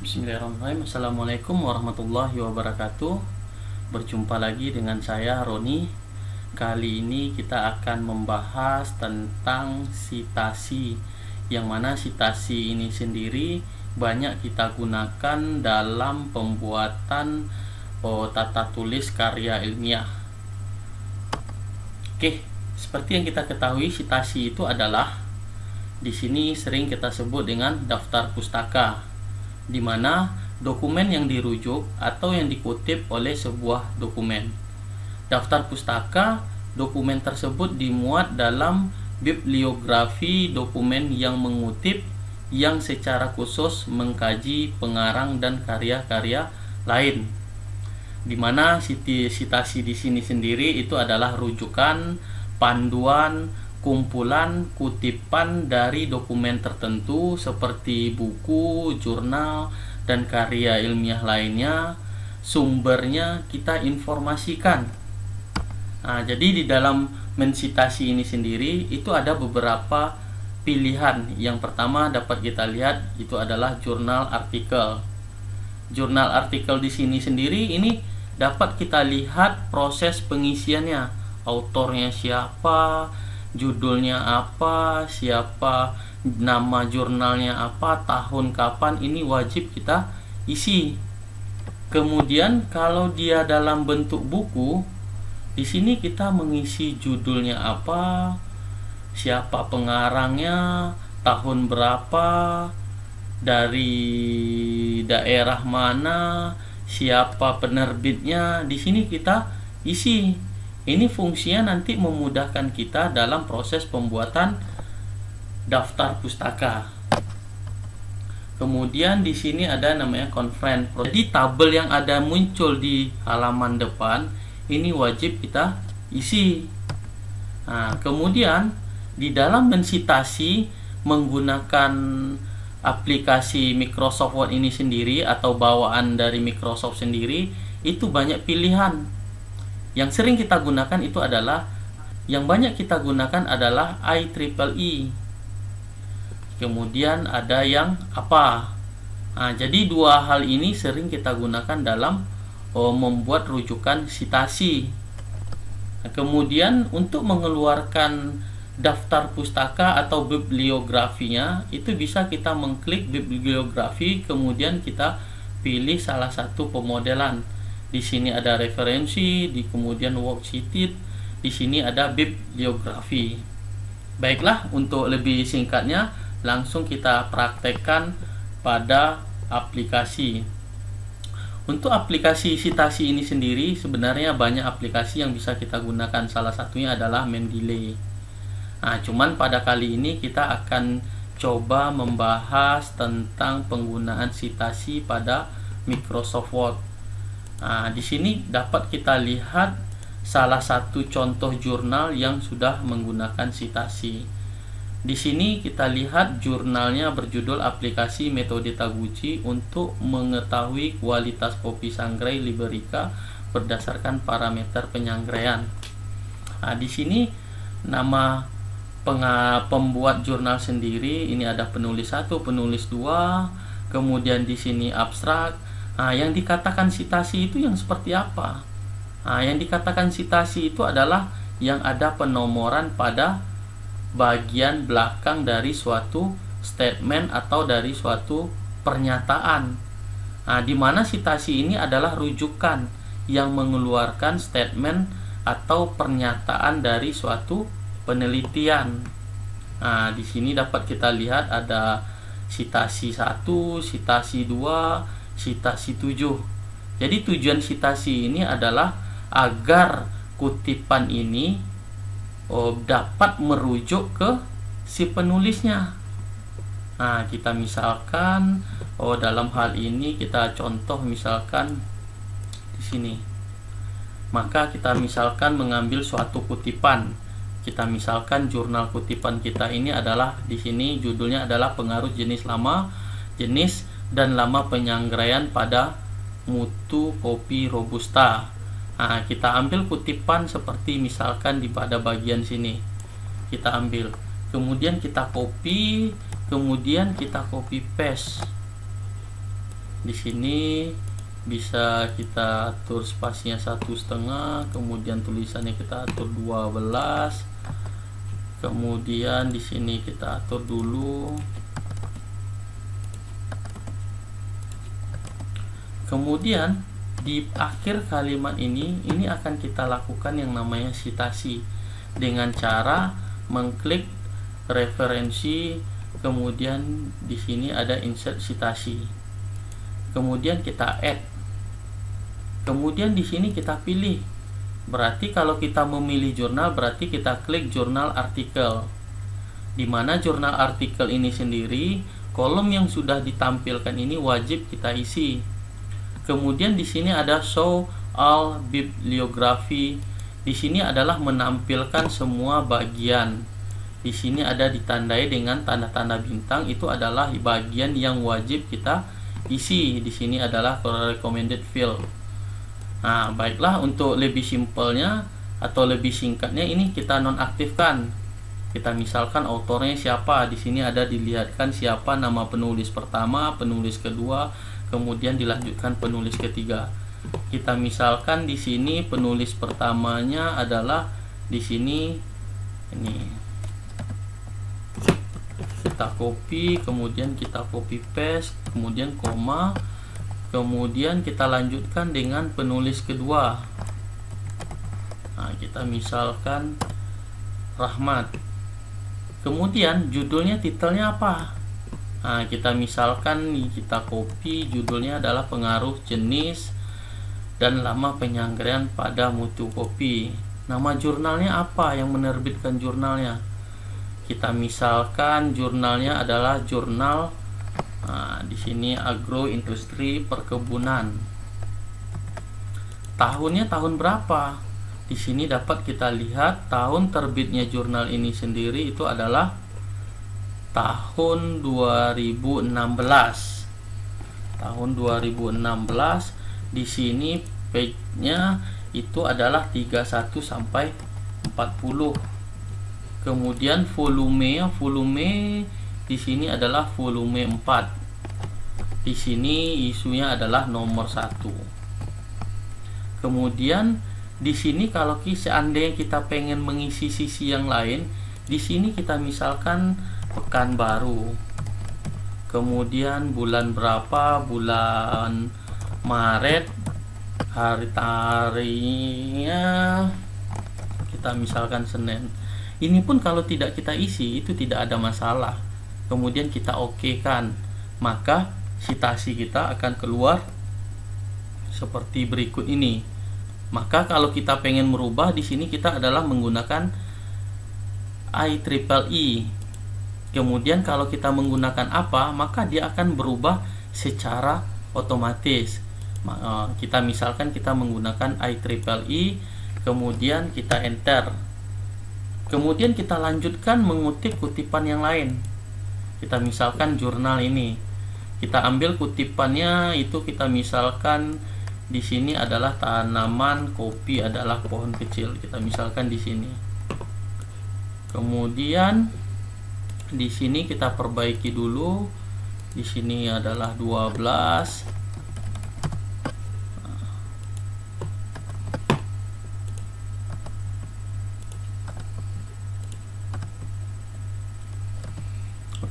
Bismillahirrahmanirrahim. Assalamualaikum warahmatullahi wabarakatuh. Berjumpa lagi dengan saya Roni. Kali ini kita akan membahas tentang sitasi, yang mana sitasi ini sendiri banyak kita gunakan dalam pembuatan tata tulis karya ilmiah. Oke, seperti yang kita ketahui, sitasi itu adalah di sini sering kita sebut dengan daftar pustaka, di mana dokumen yang dirujuk atau yang dikutip oleh sebuah dokumen. Daftar pustaka, dokumen tersebut dimuat dalam bibliografi dokumen yang mengutip, yang secara khusus mengkaji pengarang dan karya-karya lain. Di mana sitasi di sini sendiri itu adalah rujukan, panduan, kumpulan kutipan dari dokumen tertentu seperti buku, jurnal, dan karya ilmiah lainnya. Sumbernya kita informasikan. Nah, jadi di dalam mensitasi ini sendiri itu ada beberapa pilihan. Yang pertama dapat kita lihat itu adalah jurnal artikel. Jurnal artikel di sini sendiri ini dapat kita lihat proses pengisiannya, autornya siapa, judulnya apa, siapa, nama jurnalnya apa, tahun kapan, ini wajib kita isi. Kemudian kalau dia dalam bentuk buku, di sini kita mengisi judulnya apa, siapa pengarangnya, tahun berapa, dari daerah mana, siapa penerbitnya. Di sini kita isi. Ini fungsinya nanti memudahkan kita dalam proses pembuatan daftar pustaka. Kemudian di sini ada namanya conference. Jadi tabel yang ada muncul di halaman depan ini wajib kita isi. Nah, kemudian di dalam mensitasi menggunakan aplikasi Microsoft Word ini sendiri atau bawaan dari Microsoft sendiri, itu banyak pilihan. Yang sering kita gunakan itu adalah, yang banyak kita gunakan adalah IEEE. Kemudian ada yang apa. Nah, jadi dua hal ini sering kita gunakan dalam membuat rujukan sitasi. Nah, kemudian untuk mengeluarkan daftar pustaka atau bibliografinya, itu bisa kita mengklik bibliografi, kemudian kita pilih salah satu pemodelan. Di sini ada referensi, kemudian worksheet, di sini ada bibliografi. Baiklah, untuk lebih singkatnya langsung kita praktekkan pada aplikasi. Untuk aplikasi sitasi ini sendiri sebenarnya banyak aplikasi yang bisa kita gunakan. Salah satunya adalah Mendeley. Nah, cuman pada kali ini kita akan coba membahas tentang penggunaan sitasi pada Microsoft Word. Nah, di sini dapat kita lihat salah satu contoh jurnal yang sudah menggunakan sitasi. Di sini kita lihat jurnalnya berjudul Aplikasi Metode Taguchi untuk mengetahui kualitas kopi sangrai Liberica berdasarkan parameter penyangraian. Nah, di sini nama pembuat jurnal sendiri ini ada penulis 1, penulis 2, kemudian di sini abstrak. Nah, yang dikatakan sitasi itu yang seperti apa? Nah, yang dikatakan sitasi itu adalah yang ada penomoran pada bagian belakang dari suatu statement atau dari suatu pernyataan. Nah, di mana sitasi ini adalah rujukan yang mengeluarkan statement atau pernyataan dari suatu penelitian. Nah, di sini dapat kita lihat ada sitasi 1, sitasi 2, sitasi 7. Jadi tujuan sitasi ini adalah agar kutipan ini dapat merujuk ke si penulisnya. Nah, kita misalkan dalam hal ini kita contoh misalkan di sini. Maka kita misalkan mengambil suatu kutipan. Kita misalkan jurnal kutipan kita ini adalah di sini judulnya adalah pengaruh jenis lama, jenis dan lama penyangraian pada mutu kopi robusta. Nah, kita ambil kutipan seperti misalkan di pada bagian sini. Kita ambil, kemudian kita copy, kemudian kita copy paste. Di sini bisa kita atur spasinya 1,5, kemudian tulisannya kita atur 12. Kemudian di sini kita atur dulu. Kemudian di akhir kalimat ini akan kita lakukan yang namanya citasi dengan cara mengklik referensi, kemudian di sini ada insert citasi. Kemudian kita add. Kemudian di sini kita pilih. Berarti kalau kita memilih jurnal, berarti kita klik jurnal artikel. Di mana jurnal artikel ini sendiri, kolom yang sudah ditampilkan ini wajib kita isi. Kemudian di sini ada show all bibliography. Di sini adalah menampilkan semua bagian. Di sini ada ditandai dengan tanda-tanda bintang, itu adalah bagian yang wajib kita isi. Di sini adalah recommended field. Nah, baiklah, untuk lebih simpelnya atau lebih singkatnya ini kita nonaktifkan. Kita misalkan autornya siapa, di sini ada dilihatkan siapa nama penulis pertama, penulis kedua, kemudian dilanjutkan penulis ketiga. Kita misalkan di sini penulis pertamanya adalah di sini ini. Kita copy, kemudian kita copy paste, kemudian koma. Kemudian kita lanjutkan dengan penulis kedua. Nah, kita misalkan Rahmat. Kemudian judulnya, titelnya apa? Nah, kita misalkan kita copy, judulnya adalah pengaruh jenis dan lama penyanggarian pada mutu kopi. Nama jurnalnya apa yang menerbitkan jurnalnya? Kita misalkan jurnalnya adalah jurnal, nah, di sini agroindustri perkebunan. Tahunnya tahun berapa? Di sini dapat kita lihat tahun terbitnya jurnal ini sendiri itu adalah tahun 2016. Tahun 2016. Di sini page-nya itu adalah 31 sampai 40. Kemudian volume di sini adalah volume 4. Di sini isunya adalah nomor 1. Kemudian di sini kalau seandainya kita pengen mengisi sisi yang lain, di sini kita misalkan pekan baru. Kemudian bulan berapa? Bulan Maret. Hari-harinya kita misalkan Senin. Ini pun kalau tidak kita isi itu tidak ada masalah. Kemudian kita okekan, maka citasi kita akan keluar seperti berikut ini. Maka kalau kita pengen merubah di sini kita adalah menggunakan IEEE. Kemudian kalau kita menggunakan apa, maka dia akan berubah secara otomatis. Kita misalkan kita menggunakan IEEE, kemudian kita enter. Kemudian kita lanjutkan mengutip kutipan yang lain. Kita misalkan jurnal ini. Kita ambil kutipannya itu kita misalkan di sini adalah tanaman kopi adalah pohon kecil. Kita misalkan di sini. Kemudian di sini kita perbaiki dulu. Di sini adalah 12.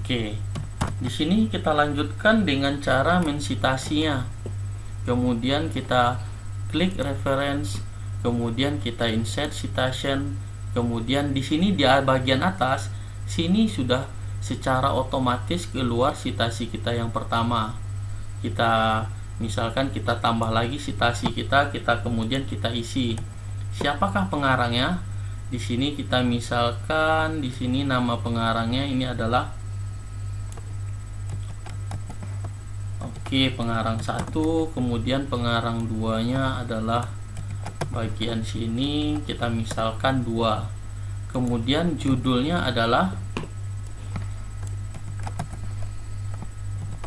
Oke, di sini kita lanjutkan dengan cara mensitasinya. Kemudian kita klik reference, kemudian kita insert citation. Kemudian di sini di bagian atas, sini sudah secara otomatis keluar citasi kita yang pertama. Kita misalkan kita tambah lagi citasi kita kemudian kita isi. Siapakah pengarangnya? Di sini kita misalkan di sini nama pengarangnya ini adalah pengarang 1, kemudian pengarang 2-nya adalah bagian sini, kita misalkan 2. Kemudian judulnya adalah,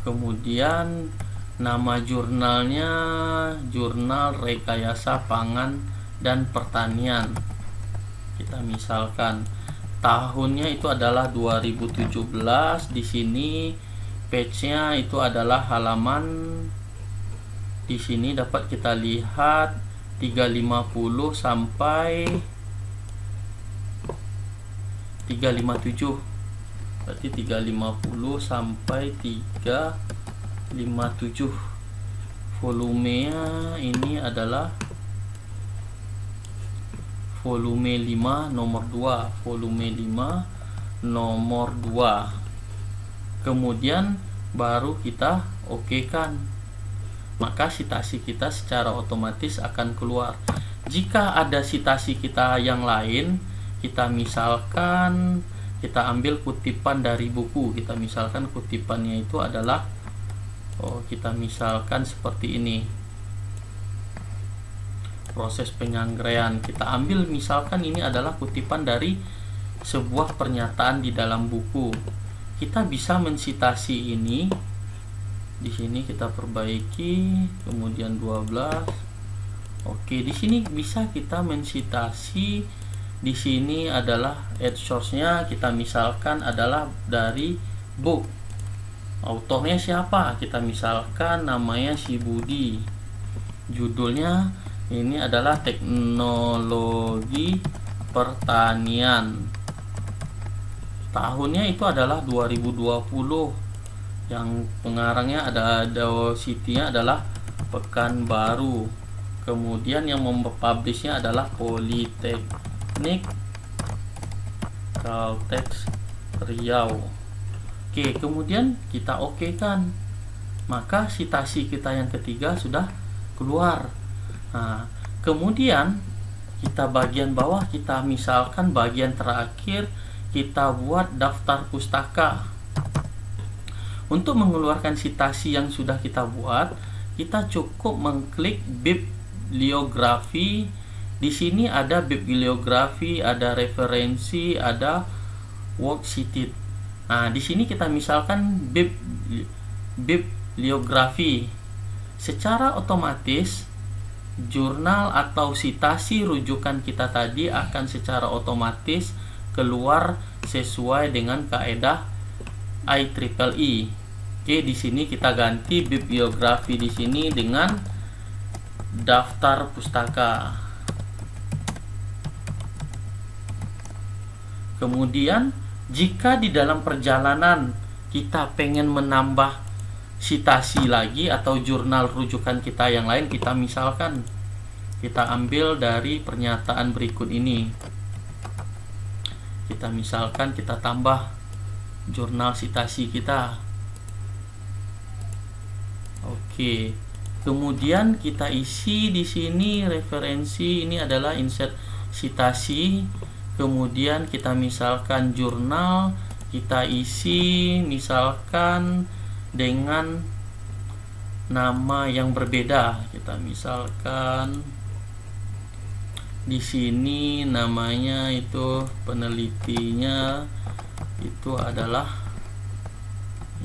kemudian nama jurnalnya Jurnal Rekayasa Pangan dan Pertanian. Kita misalkan tahunnya itu adalah 2017. Di sini page-nya itu adalah halaman Di sini dapat kita lihat 350 sampai 357. Berarti 350 sampai 357. Volumenya ini adalah volume 5 nomor 2, volume 5 nomor 2. Kemudian baru kita okekan, maka citasi kita secara otomatis akan keluar. Jika ada citasi kita yang lain, kita misalkan kita ambil kutipan dari buku, kita misalkan kutipannya itu adalah kita misalkan seperti ini, proses penyangraian. Kita ambil misalkan ini adalah kutipan dari sebuah pernyataan di dalam buku. Kita bisa mensitasi ini. Di sini kita perbaiki, kemudian 12. Oke, di sini bisa kita mensitasi. Di sini adalah add source-nya, kita misalkan adalah dari book. Autornya siapa? Kita misalkan namanya si Budi. Judulnya ini adalah teknologi pertanian. Tahunnya itu adalah 2020. Yang pengarangnya ada City-nya adalah Pekanbaru. Kemudian yang mempublishnya adalah Politeknik Caltex Riau. Oke, kemudian kita okekan, maka citasi kita yang ketiga sudah keluar. Nah, kemudian kita bagian bawah, kita misalkan bagian terakhir kita buat daftar pustaka. Untuk mengeluarkan citasi yang sudah kita buat, kita cukup mengklik bibliografi. Di sini ada bibliografi, ada referensi, ada work cited. Nah, di sini kita misalkan bibliografi. Secara otomatis jurnal atau citasi rujukan kita tadi akan secara otomatis keluar sesuai dengan kaedah IEEE. Oke, di sini kita ganti bibliografi di sini dengan daftar pustaka. Kemudian jika di dalam perjalanan kita pengen menambah citasi lagi atau jurnal rujukan kita yang lain, kita misalkan kita ambil dari pernyataan berikut ini. Kita misalkan kita tambah jurnal citasi kita. Oke. Kemudian kita isi di sini referensi, ini adalah insert citasi. Kemudian kita misalkan jurnal, kita isi misalkan dengan nama yang berbeda. Kita misalkan di sini namanya itu penelitinya itu adalah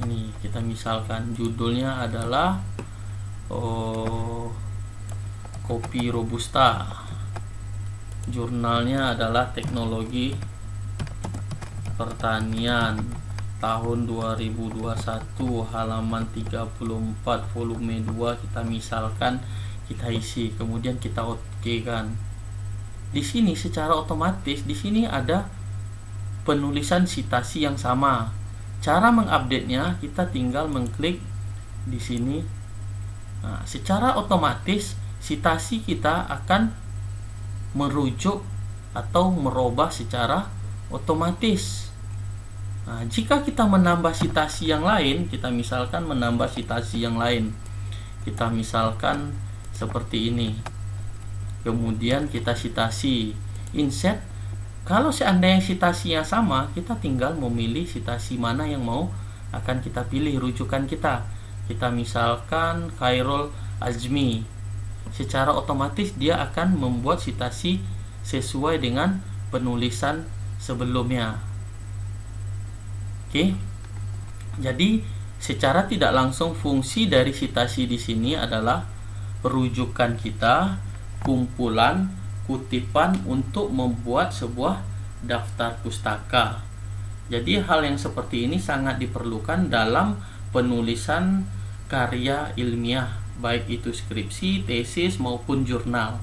ini, kita misalkan judulnya adalah kopi robusta. Jurnalnya adalah teknologi pertanian tahun 2021 halaman 34 volume 2, kita misalkan kita isi, kemudian kita okekan. Di sini secara otomatis di sini ada penulisan citasi yang sama. Cara mengupdate-nya kita tinggal mengklik di sini. Nah, secara otomatis citasi kita akan merujuk atau merubah secara otomatis. Nah, jika kita menambah citasi yang lain, kita misalkan menambah citasi yang lain. Kita misalkan seperti ini. Kemudian kita citasi insert. Kalau seandainya citasinya sama, kita tinggal memilih citasi mana yang mau akan kita pilih rujukan kita. Kita misalkan Khairul Azmi. Secara otomatis dia akan membuat citasi sesuai dengan penulisan sebelumnya. Oke. Jadi secara tidak langsung fungsi dari citasi di sini adalah rujukan kita, kumpulan kutipan untuk membuat sebuah daftar pustaka. Jadi hal yang seperti ini sangat diperlukan dalam penulisan karya ilmiah, baik itu skripsi, tesis maupun jurnal.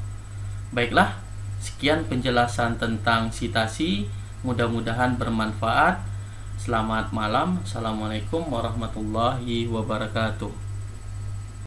Baiklah, sekian penjelasan tentang sitasi, mudah-mudahan bermanfaat. Selamat malam. Assalamualaikum warahmatullahi wabarakatuh.